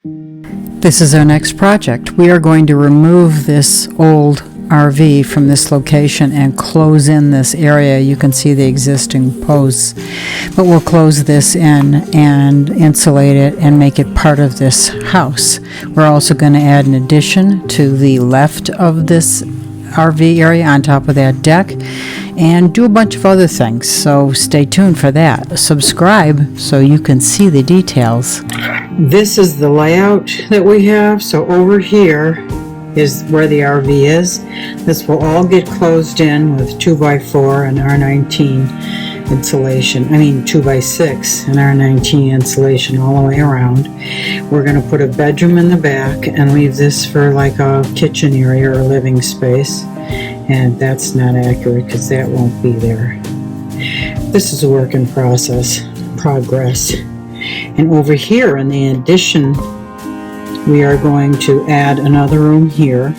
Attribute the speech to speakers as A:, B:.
A: This is our next project. We are going to remove this old RV from this location and close in this area. You can see the existing posts, but we'll close this in and insulate it and make it part of this house. We're also going to add an addition to the left of this RV area on top of that deck and do a bunch of other things, so stay tuned for that. Subscribe so you can see the details. This is the layout that we have. So over here is where the RV is. This will all get closed in with 2x4 and R19 insulation. 2x6 and R19 insulation all the way around. We're going to put a bedroom in the back and leave this for like a kitchen area or living space. And that's not accurate because that won't be there. This is a work in progress. And over here in the addition, we are going to add another room here.